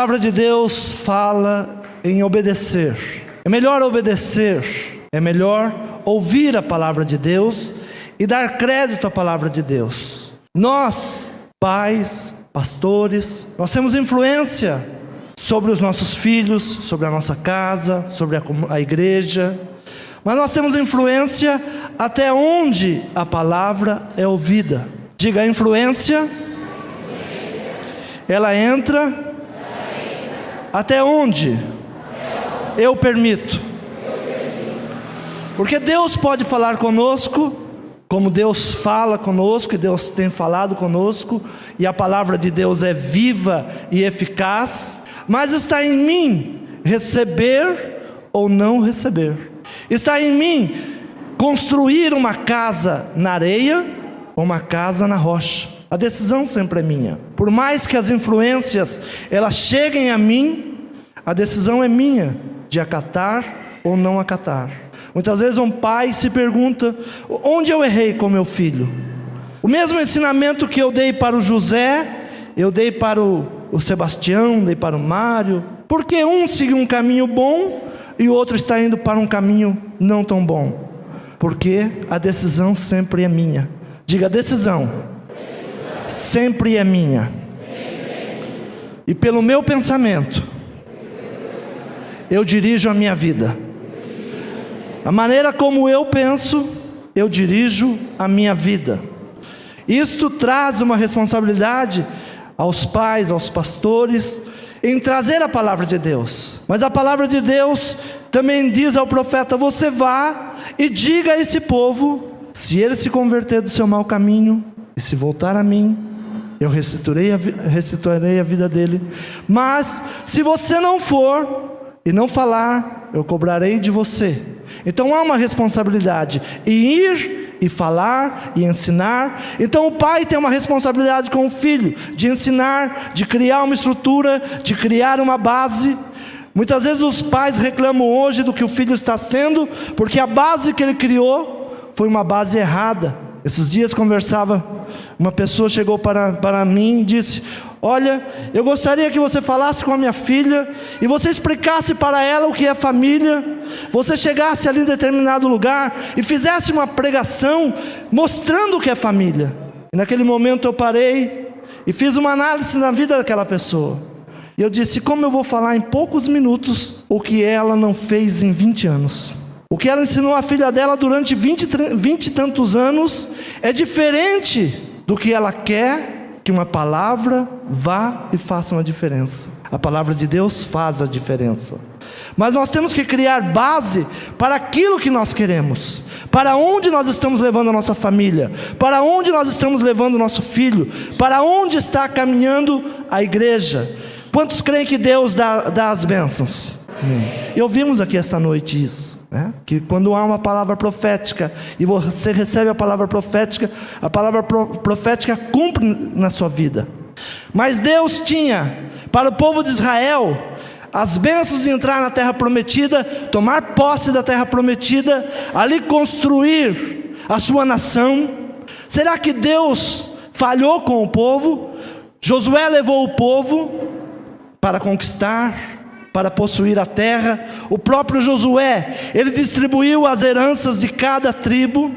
palavra de Deus fala em obedecer. É melhor obedecer, é melhor ouvir a palavra de Deus e dar crédito à palavra de Deus. Nós, pais, pastores, nós temos influência sobre os nossos filhos, sobre a nossa casa, sobre a igreja, mas nós temos influência até onde a palavra é ouvida. Diga, a influência, ela entra até onde eu permito. Porque Deus pode falar conosco, como Deus fala conosco, e Deus tem falado conosco, e a palavra de Deus é viva e eficaz, mas está em mim receber ou não receber. Está em mim construir uma casa na areia ou uma casa na rocha. A decisão sempre é minha. Por mais que as influências elas cheguem a mim, a decisão é minha de acatar ou não acatar. Muitas vezes um pai se pergunta: onde eu errei com meu filho? O mesmo ensinamento que eu dei para o José, eu dei para o Sebastião, dei para o Mário. Por que um seguiu um caminho bom e o outro está indo para um caminho não tão bom? Porque a decisão sempre é minha. Diga, a decisão sempre é minha. E pelo meu pensamento eu dirijo a minha vida. A maneira como eu penso, eu dirijo a minha vida. Isto traz uma responsabilidade aos pais, aos pastores, em trazer a palavra de Deus. Mas a palavra de Deus também diz ao profeta: você vá e diga a esse povo, se ele se converter do seu mau caminho e se voltar a mim, eu restituirei a vida dele. Mas se você não for e não falar, eu cobrarei de você. Então há uma responsabilidade em ir e falar e ensinar. Então o pai tem uma responsabilidade com o filho, de ensinar, de criar uma estrutura, de criar uma base. Muitas vezes os pais reclamam hoje do que o filho está sendo, porque a base que ele criou foi uma base errada. Esses dias conversava, uma pessoa chegou para mim e disse: olha, eu gostaria que você falasse com a minha filha e você explicasse para ela o que é família. Você chegasse ali em determinado lugar e fizesse uma pregação mostrando o que é família. E naquele momento eu parei e fiz uma análise na vida daquela pessoa. E eu disse: como eu vou falar em poucos minutos o que ela não fez em 20 anos? O que ela ensinou a filha dela durante 20 e tantos anos é diferente do que ela quer que uma palavra vá e faça uma diferença. A palavra de Deus faz a diferença. Mas nós temos que criar base para aquilo que nós queremos, para onde nós estamos levando a nossa família, para onde nós estamos levando o nosso filho, para onde está caminhando a igreja. Quantos creem que Deus dá as bênçãos? E ouvimos aqui esta noite isso, né? Que quando há uma palavra profética e você recebe a palavra profética cumpre na sua vida. Mas Deus tinha para o povo de Israel as bênçãos de entrar na terra prometida, tomar posse da terra prometida, ali construir a sua nação. Será que Deus falhou com o povo? Josué levou o povo para conquistar, para possuir a terra. O próprio Josué, ele distribuiu as heranças de cada tribo,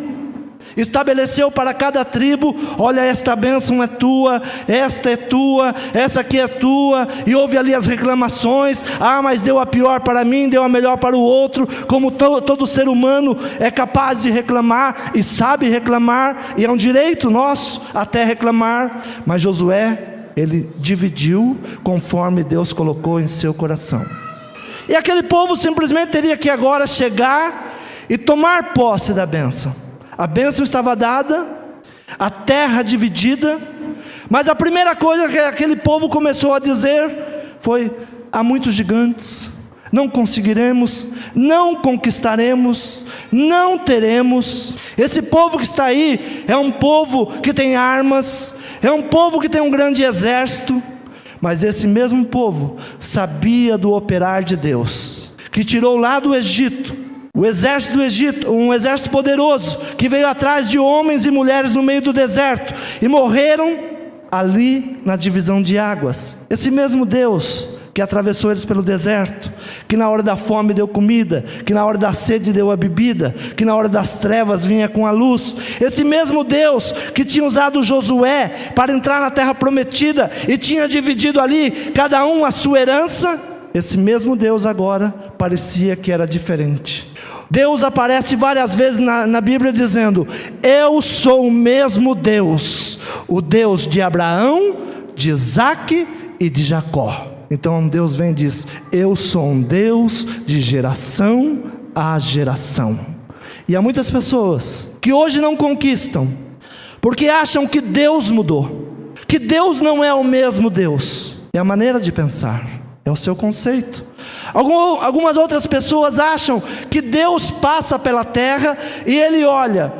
estabeleceu para cada tribo: olha, esta bênção é tua, esta é tua, essa aqui é tua. E houve ali as reclamações: ah, mas deu a pior para mim, deu a melhor para o outro. Como todo ser humano é capaz de reclamar e sabe reclamar, e é um direito nosso até reclamar. Mas Josué, ele dividiu conforme Deus colocou em seu coração. E aquele povo simplesmente teria que agora chegar e tomar posse da bênção. A bênção estava dada, a terra dividida, mas a primeira coisa que aquele povo começou a dizer foi: há muitos gigantes, não conseguiremos, não conquistaremos, não teremos. Esse povo que está aí é um povo que tem armas, é um povo que tem um grande exército. Mas esse mesmo povo sabia do operar de Deus, que tirou lá do Egito o exército do Egito, um exército poderoso, que veio atrás de homens e mulheres no meio do deserto, e morreram ali na divisão de águas. Esse mesmo Deus que atravessou eles pelo deserto, que na hora da fome deu comida, que na hora da sede deu a bebida, que na hora das trevas vinha com a luz. Esse mesmo Deus que tinha usado Josué para entrar na terra prometida e tinha dividido ali cada um a sua herança, esse mesmo Deus agora parecia que era diferente. Deus aparece várias vezes na Bíblia dizendo: eu sou o mesmo Deus, o Deus de Abraão, de Isaque e de Jacó. Então Deus vem e diz: eu sou um Deus de geração a geração. E há muitas pessoas que hoje não conquistam, porque acham que Deus mudou, que Deus não é o mesmo Deus. É a maneira de pensar, é o seu conceito. Algumas outras pessoas acham que Deus passa pela terra e Ele olha: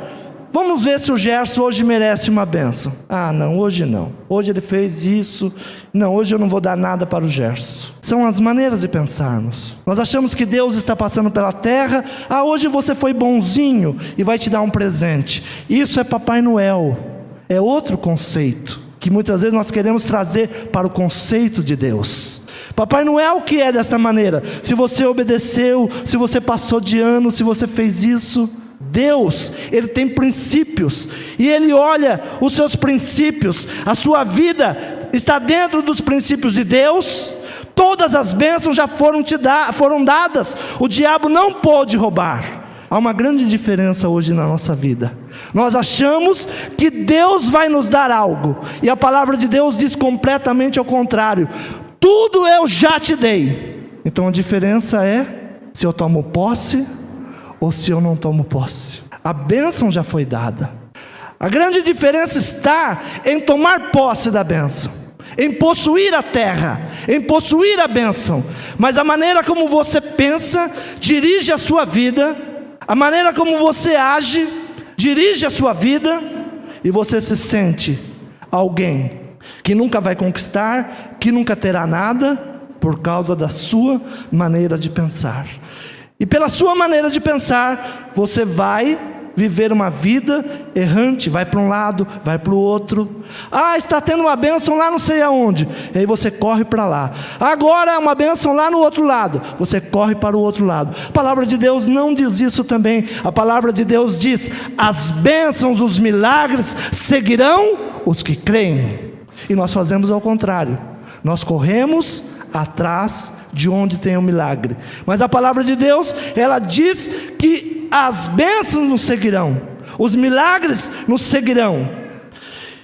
vamos ver se o Gerson hoje merece uma bênção. Ah, não, hoje não. Hoje ele fez isso. Não, hoje eu não vou dar nada para o Gerson. São as maneiras de pensarmos. Nós achamos que Deus está passando pela terra. Ah, hoje você foi bonzinho e vai te dar um presente. Isso é Papai Noel. É outro conceito que muitas vezes nós queremos trazer para o conceito de Deus. Papai Noel que é desta maneira: se você obedeceu, se você passou de ano, se você fez isso. Deus, Ele tem princípios, e Ele olha os seus princípios. A sua vida está dentro dos princípios de Deus. Todas as bênçãos já foram dadas. O diabo não pôde roubar. Há uma grande diferença hoje na nossa vida. Nós achamos que Deus vai nos dar algo, e a palavra de Deus diz completamente ao contrário: tudo eu já te dei. Então a diferença é se eu tomo posse ou se eu não tomo posse. A bênção já foi dada. A grande diferença está em tomar posse da bênção, em possuir a terra, em possuir a bênção. Mas a maneira como você pensa dirige a sua vida. A maneira como você age dirige a sua vida. E você se sente alguém que nunca vai conquistar, que nunca terá nada, por causa da sua maneira de pensar. E pela sua maneira de pensar, você vai viver uma vida errante, vai para um lado, vai para o outro. Ah, está tendo uma bênção lá não sei aonde, e aí você corre para lá. Agora uma bênção lá no outro lado, você corre para o outro lado. A palavra de Deus não diz isso também. A palavra de Deus diz: as bênçãos, os milagres seguirão os que creem. E nós fazemos ao contrário. Nós corremos atrás de onde tem o milagre. Mas a palavra de Deus, ela diz que as bênçãos nos seguirão, os milagres nos seguirão.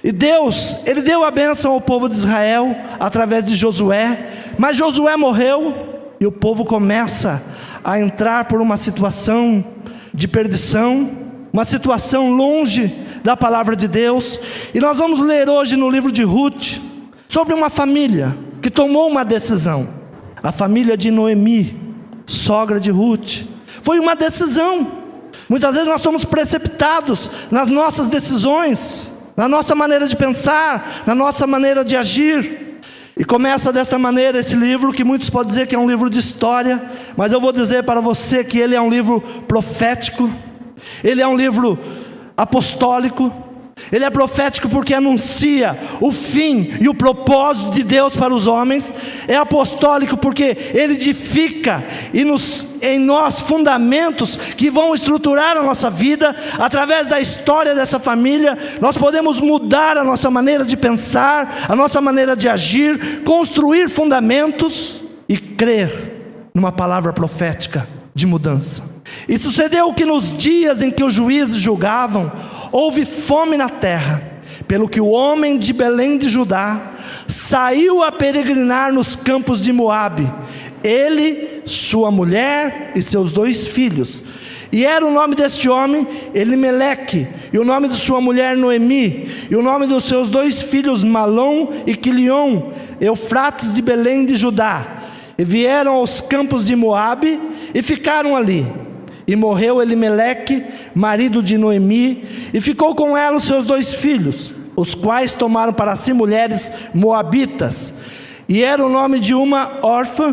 E Deus, Ele deu a bênção ao povo de Israel através de Josué. Mas Josué morreu e o povo começa a entrar por uma situação de perdição, uma situação longe da palavra de Deus. E nós vamos ler hoje no livro de Ruth sobre uma família que tomou uma decisão. A família de Noemi, sogra de Ruth. Foi uma decisão. Muitas vezes nós somos precipitados nas nossas decisões, na nossa maneira de pensar, na nossa maneira de agir. E começa desta maneira esse livro, que muitos podem dizer que é um livro de história, mas eu vou dizer para você que ele é um livro profético. Ele é um livro apostólico. Ele é profético porque anuncia o fim e o propósito de Deus para os homens. É apostólico porque ele edifica em nós fundamentos que vão estruturar a nossa vida. Através da história dessa família, nós podemos mudar a nossa maneira de pensar, a nossa maneira de agir, construir fundamentos e crer numa palavra profética de mudança. E sucedeu que nos dias em que os juízes julgavam, houve fome na terra, pelo que o homem de Belém de Judá saiu a peregrinar nos campos de Moabe, ele, sua mulher e seus 2 filhos. E era o nome deste homem Elimeleque, e o nome de sua mulher Noemi, e o nome dos seus 2 filhos Malom e Quilion, Eufrates de Belém de Judá. E vieram aos campos de Moabe e ficaram ali. E morreu Elimeleque, marido de Noemi, e ficou com ela os seus 2 filhos, os quais tomaram para si mulheres moabitas. E era o nome de uma órfã,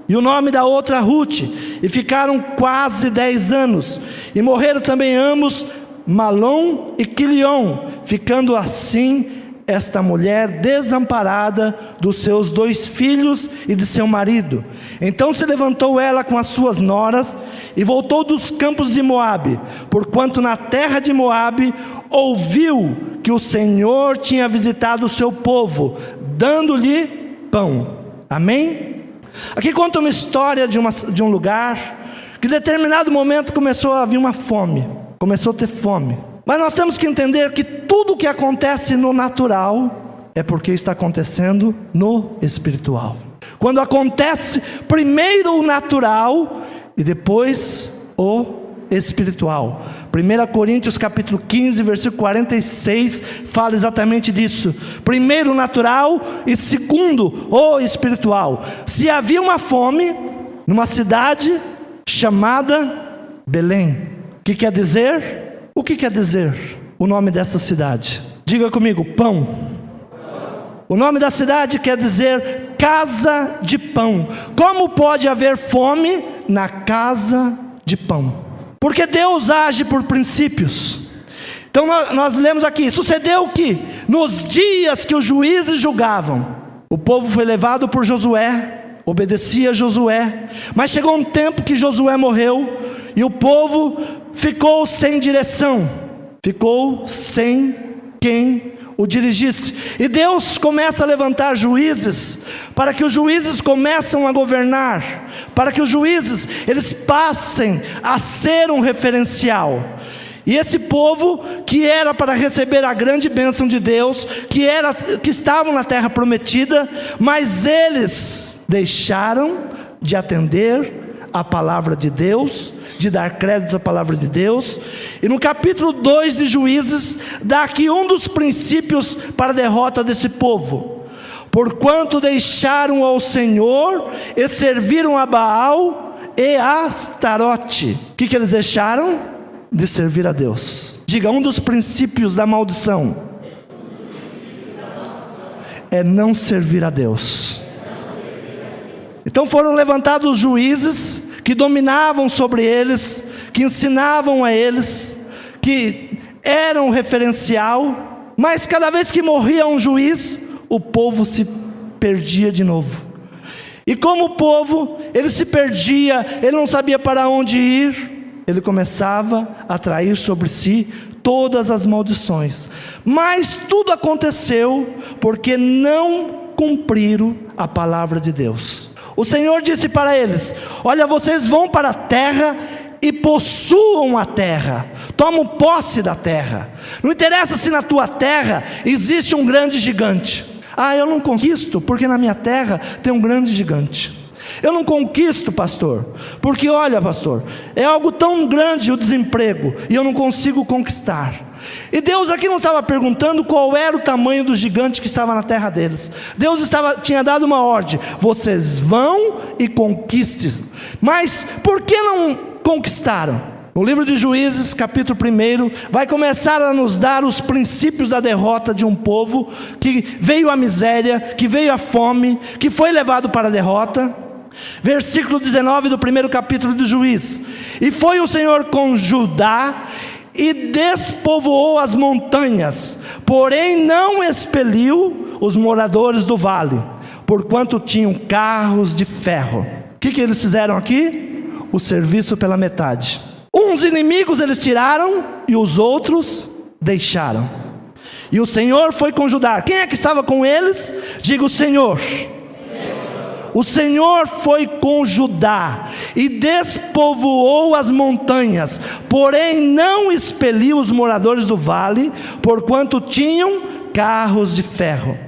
e o nome da outra Ruth, e ficaram quase 10 anos. E morreram também ambos, Malom e Quilion, ficando assim esta mulher desamparada dos seus 2 filhos e de seu marido. Então se levantou ela com as suas noras e voltou dos campos de Moabe, porquanto na terra de Moabe ouviu que o Senhor tinha visitado o seu povo, dando-lhe pão. Amém? Aqui conta uma história de um lugar que em determinado momento começou a vir uma fome, começou a ter fome. Mas nós temos que entender que tudo que acontece no natural é porque está acontecendo no espiritual. Quando acontece primeiro o natural e depois o espiritual. 1 Coríntios capítulo 15, versículo 46, fala exatamente disso. Primeiro o natural e segundo o espiritual. Se havia uma fome numa cidade chamada Belém, o que quer dizer? O que quer dizer o nome dessa cidade? Diga comigo, pão. O nome da cidade quer dizer casa de pão. Como pode haver fome na casa de pão? Porque Deus age por princípios. Então nós lemos aqui, sucedeu que nos dias que os juízes julgavam, o povo foi levado por Josué, obedecia a Josué, mas chegou um tempo que Josué morreu, e o povo ficou sem direção, ficou sem quem o dirigisse, e Deus começa a levantar juízes, para que os juízes começam a governar, para que os juízes, eles passem a ser um referencial. E esse povo, que era para receber a grande bênção de Deus, que estavam na terra prometida, mas eles deixaram de atender a palavra de Deus, de dar crédito à palavra de Deus. E no capítulo 2 de Juízes, dá aqui um dos princípios para a derrota desse povo. Porquanto deixaram ao Senhor e serviram a Baal e a Astarote. O que eles deixaram? De servir a Deus. Diga, um dos princípios da maldição é não servir a Deus. Então foram levantados juízes que dominavam sobre eles, que ensinavam a eles, que eram referencial, mas cada vez que morria um juiz, o povo se perdia de novo. E como o povo, ele se perdia, ele não sabia para onde ir, ele começava a atrair sobre si todas as maldições. Mas tudo aconteceu porque não cumpriram a palavra de Deus. O Senhor disse para eles: olha, vocês vão para a terra e possuam a terra, tomam posse da terra. Não interessa se na tua terra existe um grande gigante. Ah, eu não conquisto porque na minha terra tem um grande gigante. Eu não conquisto, pastor, porque olha, pastor, é algo tão grande o desemprego e eu não consigo conquistar. E Deus aqui não estava perguntando qual era o tamanho do gigante que estava na terra deles. Deus tinha dado uma ordem: vocês vão e conquistem. Mas por que não conquistaram? O livro de Juízes, capítulo 1, vai começar a nos dar os princípios da derrota de um povo que veio a miséria, que veio a fome, que foi levado para a derrota. Versículo 19 do 1º capítulo de Juízes: e foi o Senhor com Judá e despovoou as montanhas, porém não expeliu os moradores do vale, porquanto tinham carros de ferro. O que eles fizeram aqui? O serviço pela metade. Uns inimigos eles tiraram e os outros deixaram. E o Senhor foi com Judá. Quem é que estava com eles? Diga, o Senhor. O Senhor foi com Judá e despovoou as montanhas, porém não expeliu os moradores do vale, porquanto tinham carros de ferro.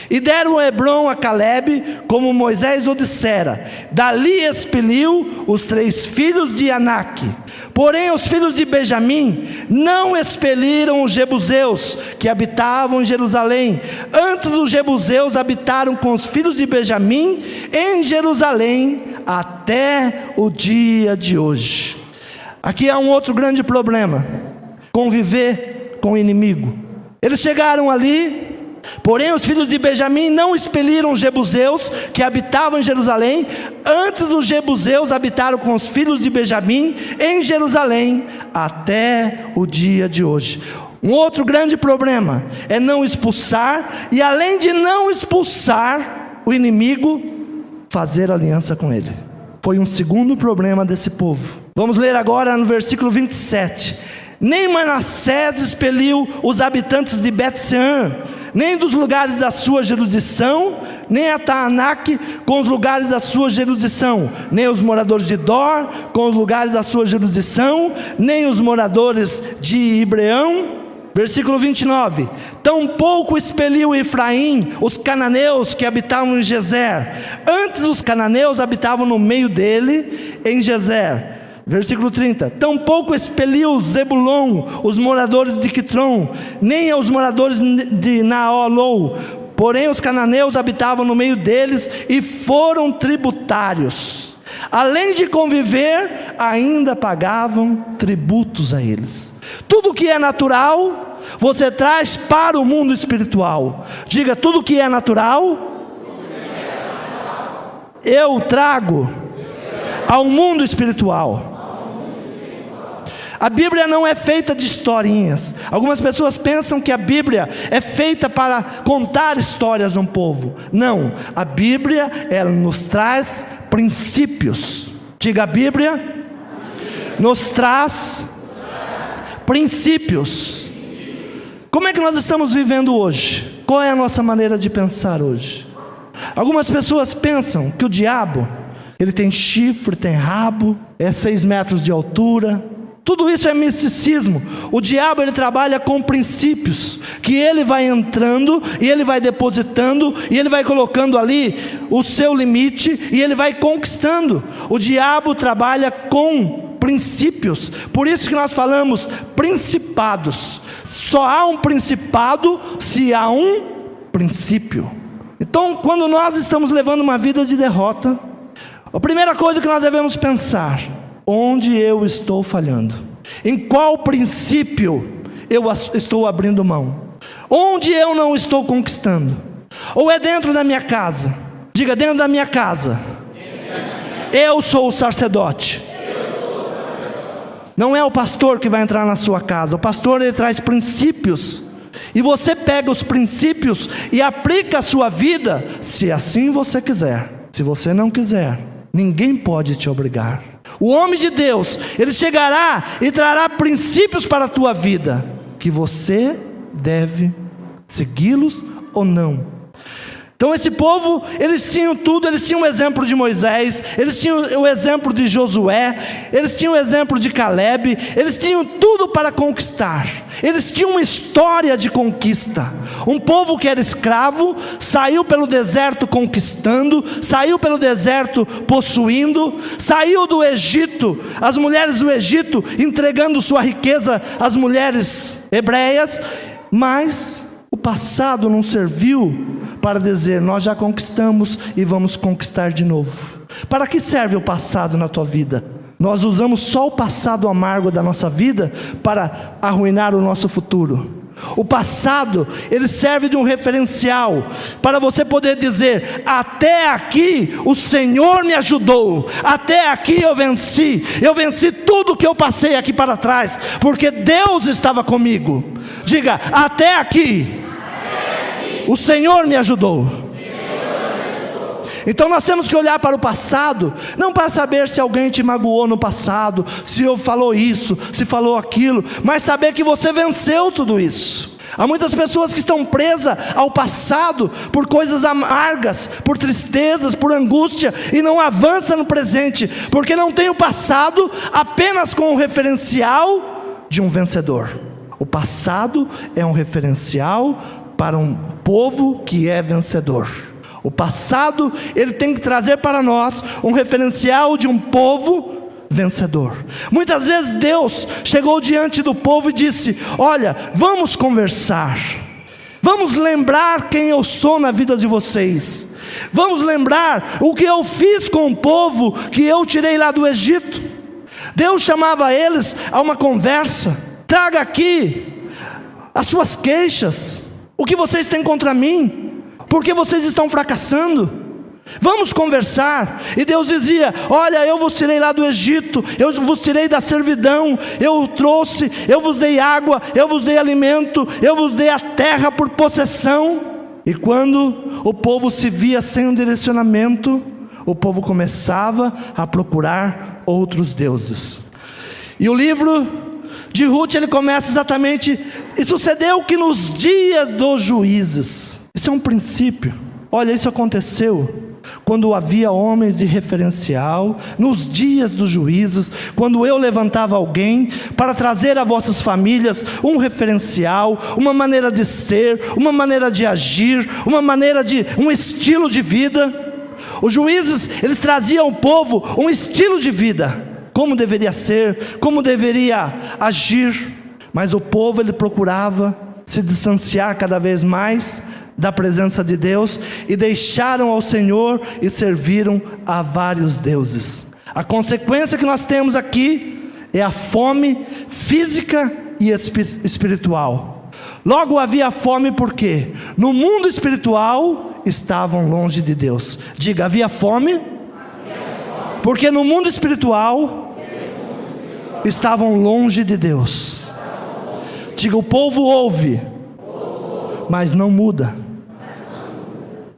E deram Hebrom a Calebe, como Moisés o dissera. Dali expeliu os 3 filhos de Anak. Porém os filhos de Benjamim não expeliram os jebuseus que habitavam em Jerusalém. Antes os jebuseus habitaram com os filhos de Benjamim em Jerusalém até o dia de hoje. Aqui há um outro grande problema: conviver com o inimigo. Eles chegaram ali, porém os filhos de Benjamim não expeliram os jebuseus que habitavam em Jerusalém. Antes os jebuseus habitaram com os filhos de Benjamim em Jerusalém até o dia de hoje. Um outro grande problema é não expulsar, e além de não expulsar o inimigo, fazer aliança com ele. Foi um segundo problema desse povo. Vamos ler agora no versículo 27. Nem Manassés expeliu os habitantes de Bet-sean, nem dos lugares da sua jurisdição, nem a Taanaque com os lugares da sua jurisdição, nem os moradores de Dor com os lugares da sua jurisdição, nem os moradores de Ibreão. Versículo 29. Tampouco expeliu Efraim os cananeus que habitavam em Gezer. Antes os cananeus habitavam no meio dele, em Gezer. Versículo 30. Tampouco expeliu Zebulon os moradores de Quitron, nem os moradores de Naolou. Porém os cananeus habitavam no meio deles e foram tributários. Além de conviver, ainda pagavam tributos a eles. Tudo que é natural, você traz para o mundo espiritual. Diga, tudo que é natural, eu trago ao mundo espiritual. A Bíblia não é feita de historinhas. Algumas pessoas pensam que a Bíblia é feita para contar histórias de um povo. Não, a Bíblia, ela nos traz princípios. Diga, a Bíblia nos traz princípios. Como é que nós estamos vivendo hoje? Qual é a nossa maneira de pensar hoje? Algumas pessoas pensam que o diabo, ele tem chifre, tem rabo, é 6 metros de altura. Tudo isso é misticismo. O diabo, ele trabalha com princípios, que ele vai entrando, e ele vai depositando, e ele vai colocando ali o seu limite, e ele vai conquistando. O diabo trabalha com princípios. Por isso que nós falamos principados. Só há um principado se há um princípio. Então, quando nós estamos levando uma vida de derrota, a primeira coisa que nós devemos pensar: onde eu estou falhando? Em qual princípio eu estou abrindo mão? Onde eu não estou conquistando? Ou é dentro da minha casa? Diga, dentro da minha casa. Eu sou o sacerdote. Não é o pastor que vai entrar na sua casa. O pastor, ele traz princípios, e você pega os princípios e aplica a sua vida, se assim você quiser. Se você não quiser, ninguém pode te obrigar. O homem de Deus, ele chegará e trará princípios para a tua vida, que você deve segui-los ou não. Então esse povo, eles tinham tudo. Eles tinham o exemplo de Moisés, eles tinham o exemplo de Josué, eles tinham o exemplo de Caleb, eles tinham tudo para conquistar. Eles tinham uma história de conquista. Um povo que era escravo, saiu pelo deserto conquistando, saiu pelo deserto possuindo, saiu do Egito, as mulheres do Egito entregando sua riqueza às mulheres hebreias, mas o passado não serviu para dizer: nós já conquistamos e vamos conquistar de novo. Para que serve o passado na tua vida? Nós usamos só o passado amargo da nossa vida para arruinar o nosso futuro. O passado, ele serve de um referencial para você poder dizer: até aqui o Senhor me ajudou, até aqui eu venci tudo que eu passei aqui para trás, porque Deus estava comigo. Diga, até aqui o Senhor me ajudou. Então nós temos que olhar para o passado, não para saber se alguém te magoou no passado, se eu falou isso, se falou aquilo, mas saber que você venceu tudo isso. Há muitas pessoas que estão presas ao passado por coisas amargas, por tristezas, por angústia, e não avançam no presente, porque não tem o passado apenas com o referencial de um vencedor. O passado é um referencial para um povo que é vencedor. O passado, ele tem que trazer para nós um referencial de um povo vencedor. Muitas vezes Deus chegou diante do povo e disse: olha, vamos conversar, vamos lembrar quem eu sou na vida de vocês, vamos lembrar o que eu fiz com o povo que eu tirei lá do Egito. Deus chamava eles a uma conversa: traga aqui as suas queixas, o que vocês têm contra mim, porque vocês estão fracassando. Vamos conversar. E Deus dizia: olha, eu vos tirei lá do Egito, eu vos tirei da servidão, eu trouxe, eu vos dei água, eu vos dei alimento, eu vos dei a terra por possessão. E quando o povo se via sem um direcionamento, o povo começava a procurar outros deuses. E o livro de Ruth, ele começa exatamente: e sucedeu que nos dias dos juízes. Isso é um princípio. Olha, isso aconteceu quando havia homens de referencial, nos dias dos juízes, quando eu levantava alguém para trazer a vossas famílias um referencial, uma maneira de ser, uma maneira de agir, um estilo de vida. Os juízes, eles traziam ao povo um estilo de vida, como deveria ser, como deveria agir. Mas o povo, ele procurava se distanciar cada vez mais da presença de Deus, e deixaram ao Senhor e serviram a vários deuses. A consequência que nós temos aqui é a fome física e espiritual. Logo havia fome porque no mundo espiritual estavam longe de Deus. Diga: havia fome, porque no mundo espiritual estavam longe de Deus. Diga: o povo ouve, mas não muda.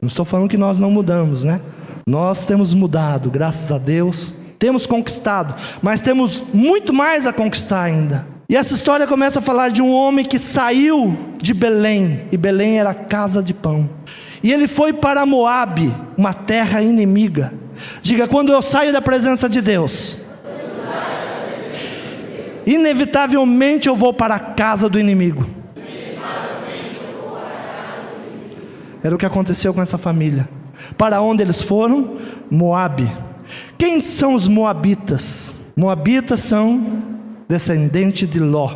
Não estou falando que nós não mudamos, né? Nós temos mudado, graças a Deus. Temos conquistado, mas temos muito mais a conquistar ainda. E essa história começa a falar de um homem que saiu de Belém, e Belém era a casa de pão. E ele foi para Moabe, uma terra inimiga. Diga: quando eu saio da presença de Deus, inevitavelmente eu vou para a casa do inimigo. Era o que aconteceu com essa família. Para onde eles foram? Moabe. Quem são os moabitas? Moabitas são descendentes de Ló.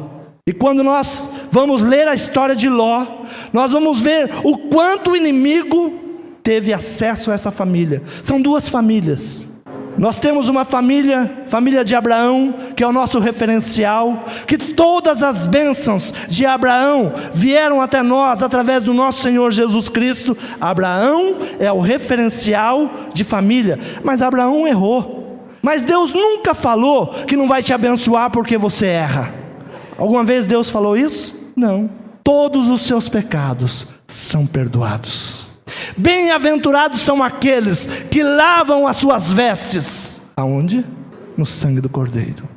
E quando nós vamos ler a história de Ló, nós vamos ver o quanto o inimigo teve acesso a essa família. São duas famílias. Nós temos uma família de Abraão, que é o nosso referencial, que todas as bênçãos de Abraão vieram até nós através do nosso Senhor Jesus Cristo. Abraão é o referencial de família, mas Abraão errou. Mas Deus nunca falou que não vai te abençoar porque você erra. Alguma vez Deus falou isso? Não. Todos os seus pecados são perdoados. Bem-aventurados são aqueles que lavam as suas vestes. Aonde? No sangue do Cordeiro.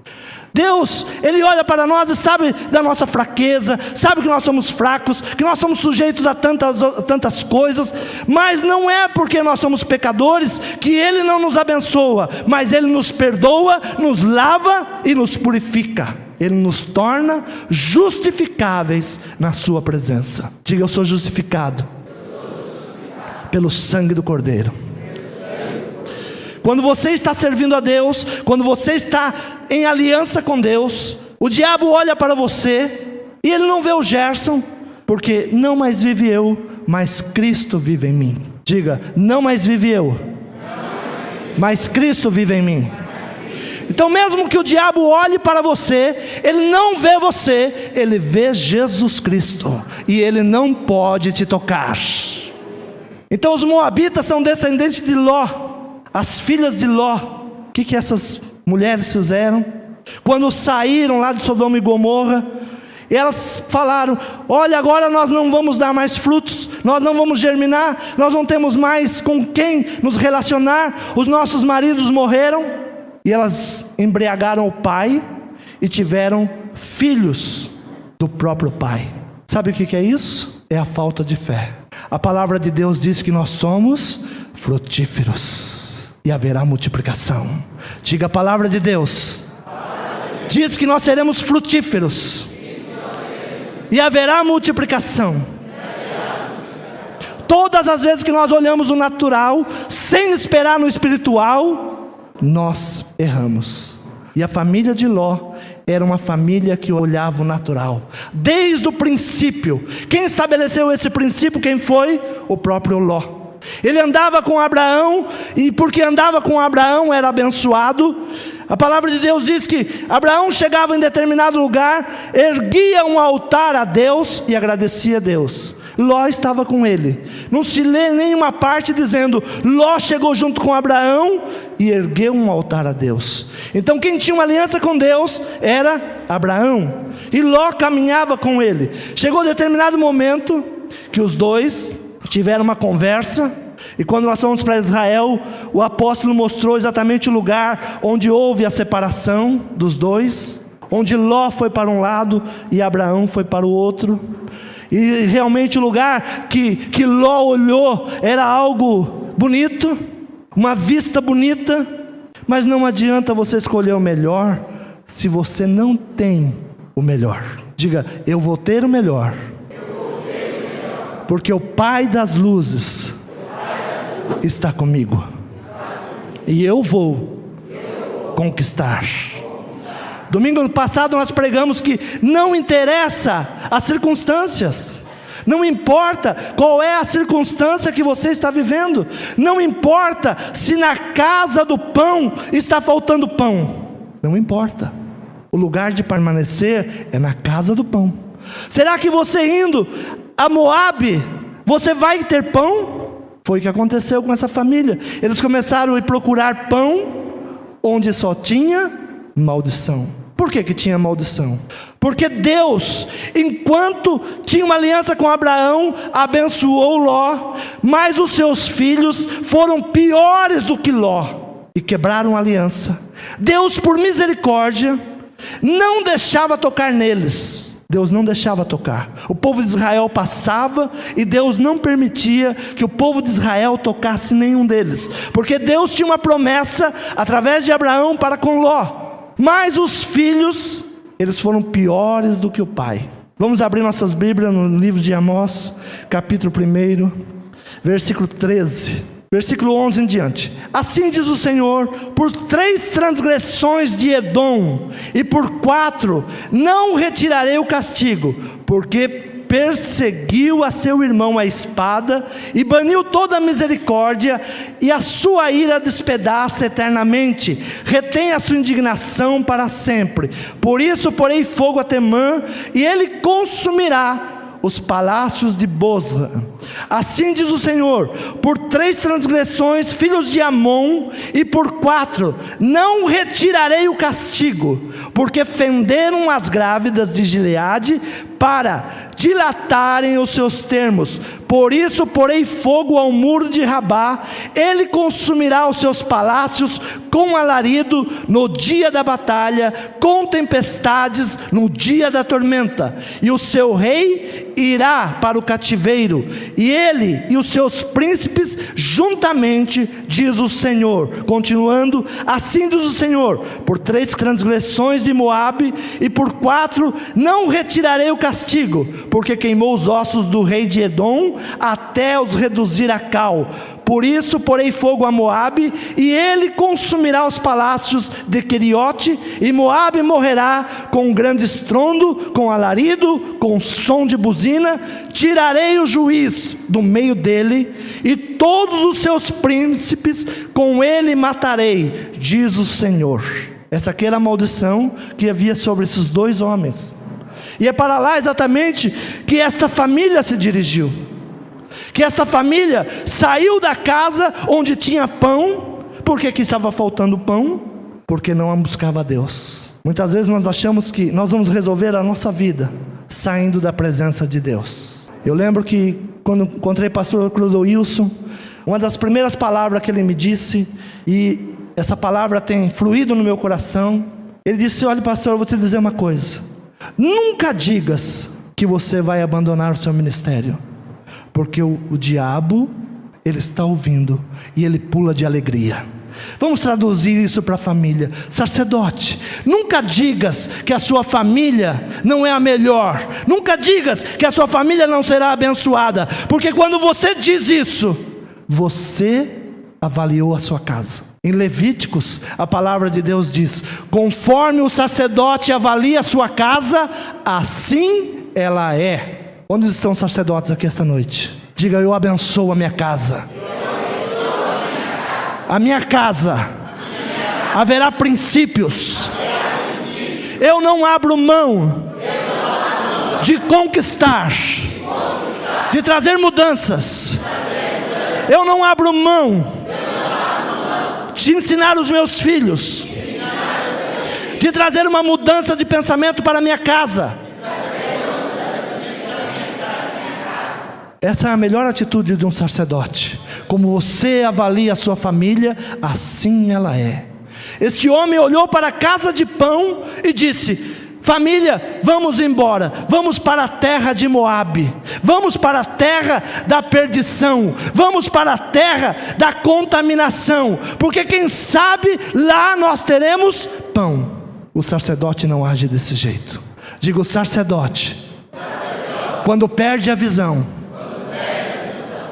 Deus, Ele olha para nós e sabe da nossa fraqueza, sabe que nós somos fracos, que nós somos sujeitos a tantas coisas, mas não é porque nós somos pecadores que Ele não nos abençoa, mas Ele nos perdoa, nos lava e nos purifica. Ele nos torna justificáveis na sua presença. Diga: eu sou justificado pelo sangue do Cordeiro. Quando você está servindo a Deus, quando você está em aliança com Deus, o diabo olha para você e ele não vê o Gerson, porque não mais vive eu, mas Cristo vive em mim. Diga: não mais vive eu, mas Cristo vive em mim. Então mesmo que o diabo olhe para você, ele não vê você, ele vê Jesus Cristo, e ele não pode te tocar. Então os moabitas são descendentes de Ló, as filhas de Ló. O que essas mulheres fizeram? Quando saíram lá de Sodoma e Gomorra, elas falaram: olha, agora nós não vamos dar mais frutos, nós não vamos germinar, nós não temos mais com quem nos relacionar, os nossos maridos morreram. E elas embriagaram o pai e tiveram filhos do próprio pai. Sabe o que é isso? É a falta de fé. A palavra de Deus diz que nós somos frutíferos e haverá multiplicação. Diga: a palavra de Deus diz que nós seremos frutíferos e haverá multiplicação. Todas as vezes que nós olhamos o natural sem esperar no espiritual, nós erramos. E a família de Ló era uma família que olhava o natural desde o princípio. Quem estabeleceu esse princípio? Quem foi? O próprio Ló. Ele andava com Abraão, e porque andava com Abraão era abençoado. A palavra de Deus diz que Abraão chegava em determinado lugar, erguia um altar a Deus e agradecia a Deus. Ló estava com ele. Não se lê nenhuma parte dizendo: Ló chegou junto com Abraão e ergueu um altar a Deus. Então quem tinha uma aliança com Deus era Abraão, e Ló caminhava com ele. Chegou determinado momento que os dois tiveram uma conversa, e quando nós fomos para Israel, o apóstolo mostrou exatamente o lugar onde houve a separação dos dois, onde Ló foi para um lado e Abraão foi para o outro. E realmente o lugar que Ló olhou era algo bonito, uma vista bonita, mas não adianta você escolher o melhor se você não tem o melhor. Diga: eu vou ter o melhor, porque o Pai das luzes está comigo, e eu vou conquistar. Domingo passado nós pregamos que não interessa as circunstâncias, não importa qual é a circunstância que você está vivendo, não importa se na casa do pão está faltando pão, não importa, o lugar de permanecer é na casa do pão. Será que você indo a Moabe, você vai ter pão? Foi o que aconteceu com essa família. Eles começaram a procurar pão onde só tinha maldição. Por que tinha maldição? Porque Deus, enquanto tinha uma aliança com Abraão, abençoou Ló, mas os seus filhos foram piores do que Ló e quebraram a aliança. Deus, por misericórdia, não deixava tocar neles. Deus não deixava tocar. O povo de Israel passava e Deus não permitia que o povo de Israel tocasse nenhum deles, porque Deus tinha uma promessa através de Abraão para com Ló. Mas os filhos, eles foram piores do que o pai. Vamos abrir nossas Bíblias no livro de Amós, capítulo 1, versículo 13. Versículo 11 em diante: assim diz o Senhor: por 3 transgressões de Edom, e por 4 não retirarei o castigo, porque perseguiu a seu irmão a espada, e baniu toda a misericórdia, e a sua ira despedaça eternamente, retém a sua indignação para sempre. Por isso porei fogo a Temã, e ele consumirá os palácios de Bosra. Assim diz o Senhor: por 3 transgressões, filhos de Amon, e por 4 não retirarei o castigo, porque fenderam as grávidas de Gileade para dilatarem os seus termos. Por isso porei fogo ao muro de Rabá, ele consumirá os seus palácios com alarido no dia da batalha, com tempestades no dia da tormenta, e o seu rei irá para o cativeiro, e ele e os seus príncipes juntamente, diz o Senhor. Continuando: assim diz o Senhor: por 3 transgressões de Moabe, e por 4 não retirarei o castigo, porque queimou os ossos do rei de Edom até os reduzir a cal. Por isso porei fogo a Moabe, e ele consumirá os palácios de Queriote, e Moabe morrerá com um grande estrondo, com alarido, com som de buzina. Tirarei o juiz do meio dele, e todos os seus príncipes com ele matarei, diz o Senhor. Essa aqui era a maldição que havia sobre esses 2 homens, e é para lá exatamente que esta família se dirigiu, que esta família saiu da casa onde tinha pão. Por que estava faltando pão? Porque não buscava a Deus. Muitas vezes nós achamos que nós vamos resolver a nossa vida saindo da presença de Deus. Eu lembro que quando encontrei o pastor Clodoilson, uma das primeiras palavras que ele me disse, e essa palavra tem fluído no meu coração, ele disse: olha, pastor, eu vou te dizer uma coisa, nunca digas que você vai abandonar o seu ministério, porque o diabo, ele está ouvindo, e ele pula de alegria. Vamos traduzir isso para a família. Sacerdote, nunca digas que a sua família não é a melhor, nunca digas que a sua família não será abençoada, porque quando você diz isso, você avaliou a sua casa. Em Levíticos, a palavra de Deus diz: conforme o sacerdote avalia a sua casa, assim ela é. Onde estão os sacerdotes aqui esta noite? Diga: eu abençoo a minha casa. A minha casa haverá princípios. Eu não abro mão de conquistar de trazer mudanças. Eu não abro mão de ensinar os meus filhos, de trazer uma mudança de pensamento para a minha casa. Essa é a melhor atitude de um sacerdote. Como você avalia a sua família, assim ela é. Este homem olhou para a casa de pão e disse: família, vamos embora, vamos para a terra de Moabe, vamos para a terra da perdição, vamos para a terra da contaminação, porque quem sabe lá nós teremos pão. O sacerdote não age desse jeito. Digo, o sacerdote, quando perde a visão,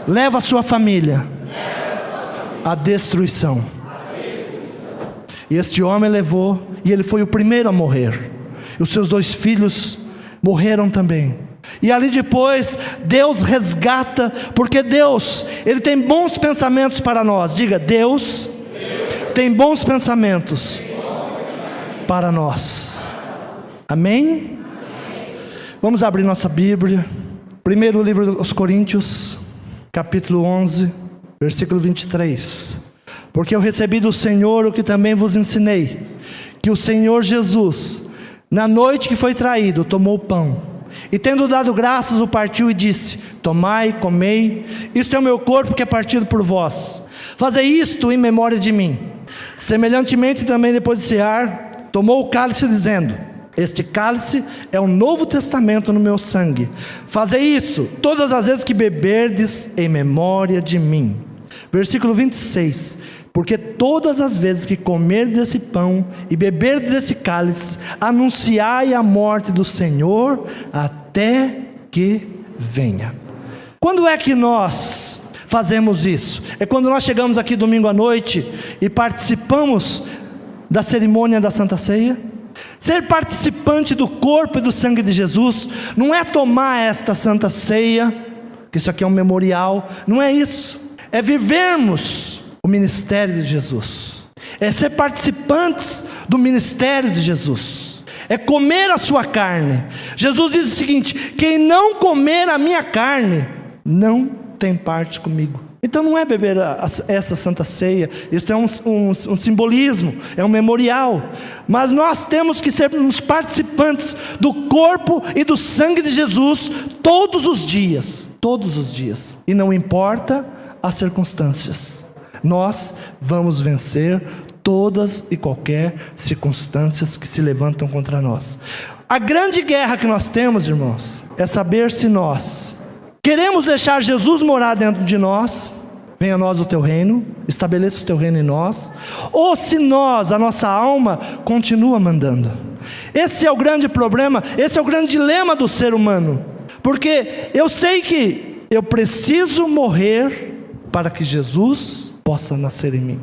leva a sua família à destruição. E este homem levou, e ele foi o primeiro a morrer. E os seus 2 filhos morreram também. E ali depois Deus resgata, porque Deus, Ele tem bons pensamentos para nós. Diga, Deus tem bons pensamentos para nós. Amém? Vamos abrir nossa Bíblia. Primeiro livro dos Coríntios, capítulo 11, versículo 23. Porque eu recebi do Senhor o que também vos ensinei, que o Senhor Jesus, na noite que foi traído, tomou o pão, e tendo dado graças, o partiu e disse: tomai, comei, isto é o meu corpo que é partido por vós. Fazei isto em memória de mim. Semelhantemente também, depois de cear, tomou o cálice, dizendo: este cálice é o novo testamento no meu sangue. Fazei isso todas as vezes que beberdes em memória de mim. Versículo 26. Porque todas as vezes que comerdes esse pão e beberdes esse cálice, anunciai a morte do Senhor até que venha. Quando é que nós fazemos isso? É quando nós chegamos aqui domingo à noite e participamos da cerimônia da Santa Ceia. Ser participante do corpo e do sangue de Jesus não é tomar esta Santa Ceia, que isso aqui é um memorial, não é isso. É vivermos o ministério de Jesus, é ser participantes do ministério de Jesus, é comer a sua carne. Jesus diz o seguinte: quem não comer a minha carne, não tem parte comigo. Então não é beber essa Santa Ceia, isso é um simbolismo, é um memorial, mas nós temos que ser uns participantes do corpo e do sangue de Jesus todos os dias, e não importa as circunstâncias, nós vamos vencer todas e qualquer circunstâncias que se levantam contra nós. A grande guerra que nós temos, irmãos, é saber se nós queremos deixar Jesus morar dentro de nós, venha a nós o teu reino, estabeleça o teu reino em nós, ou se nós, a nossa alma, continua mandando. Esse é o grande problema, esse é o grande dilema do ser humano, porque eu sei que eu preciso morrer para que Jesus possa nascer em mim.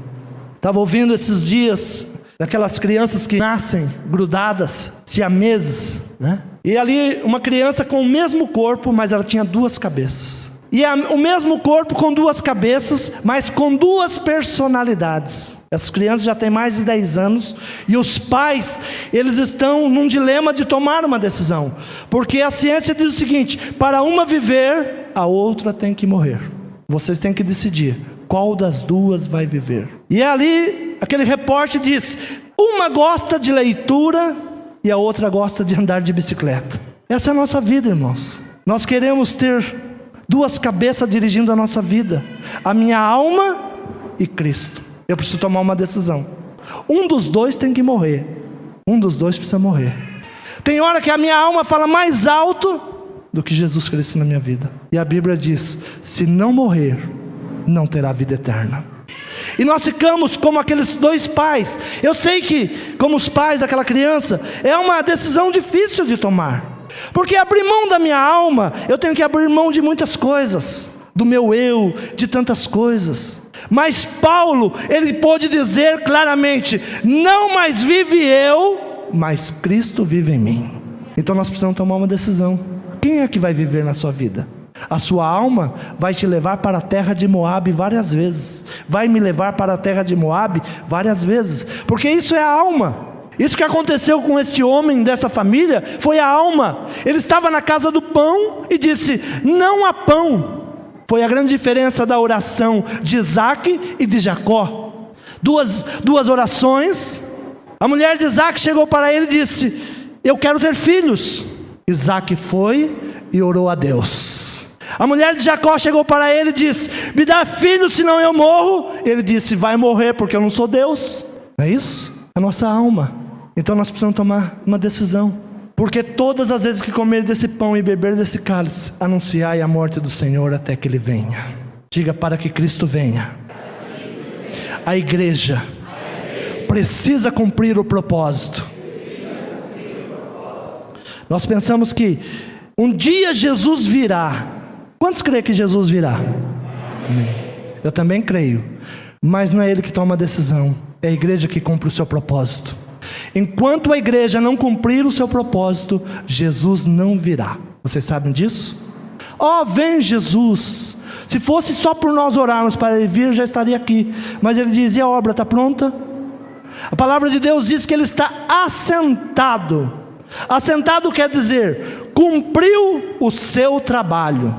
Estava ouvindo esses dias daquelas crianças que nascem grudadas, siameses, né? E ali uma criança com o mesmo corpo, mas ela tinha 2 cabeças. E o mesmo corpo com 2 cabeças, mas com 2 personalidades. Essas crianças já têm mais de 10 anos, e os pais, eles estão num dilema de tomar uma decisão, porque a ciência diz o seguinte: para uma viver, a outra tem que morrer. Vocês têm que decidir qual das 2 vai viver. E ali, aquele repórter diz: uma gosta de leitura e a outra gosta de andar de bicicleta. Essa é a nossa vida, irmãos. Nós queremos ter 2 cabeças dirigindo a nossa vida: a minha alma e Cristo. Eu preciso tomar uma decisão. Um dos 2 tem que morrer. Um dos 2 precisa morrer. Tem hora que a minha alma fala mais alto do que Jesus Cristo na minha vida. E a Bíblia diz: se não morrer, não terá vida eterna. E nós ficamos como aqueles 2 pais. Eu sei que, como os pais daquela criança, é uma decisão difícil de tomar, porque abrir mão da minha alma, eu tenho que abrir mão de muitas coisas, do meu eu, de tantas coisas. Mas Paulo, ele pôde dizer claramente: não mais vive eu, mas Cristo vive em mim. Então nós precisamos tomar uma decisão. Quem é que vai viver na sua vida? A sua alma vai te levar para a terra de Moabe várias vezes, vai me levar para a terra de Moabe várias vezes, porque isso é a alma. Isso que aconteceu com esse homem dessa família foi a alma. Ele estava na casa do pão e disse: não há pão. Foi a grande diferença da oração de Isaac e de Jacó. Duas orações. A mulher de Isaac chegou para ele e disse: eu quero ter filhos. Isaac foi e orou a Deus. A mulher de Jacó chegou para ele e disse: me dá filho, senão eu morro. Ele disse: vai morrer, porque eu não sou Deus. Não é isso? A nossa alma. Então nós precisamos tomar uma decisão, porque todas as vezes que comer desse pão e beber desse cálice, anunciai a morte do Senhor até que Ele venha. Diga: para que Cristo venha. A igreja precisa cumprir o propósito. Nós pensamos que um dia Jesus virá. Quantos creem que Jesus virá? Amém. Eu também creio, mas não é Ele que toma a decisão, é a igreja que cumpre o seu propósito. Enquanto a igreja não cumprir o seu propósito, Jesus não virá. Vocês sabem disso? Vem Jesus. Se fosse só por nós orarmos para Ele vir, já estaria aqui. Mas Ele diz: e a obra está pronta? A palavra de Deus diz que Ele está assentado. Assentado quer dizer, cumpriu o seu trabalho.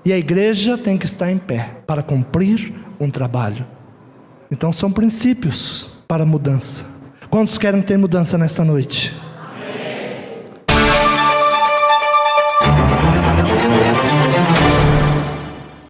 E a igreja tem que estar em pé para cumprir um trabalho. Então são princípios para mudança. Quantos querem ter mudança nesta noite?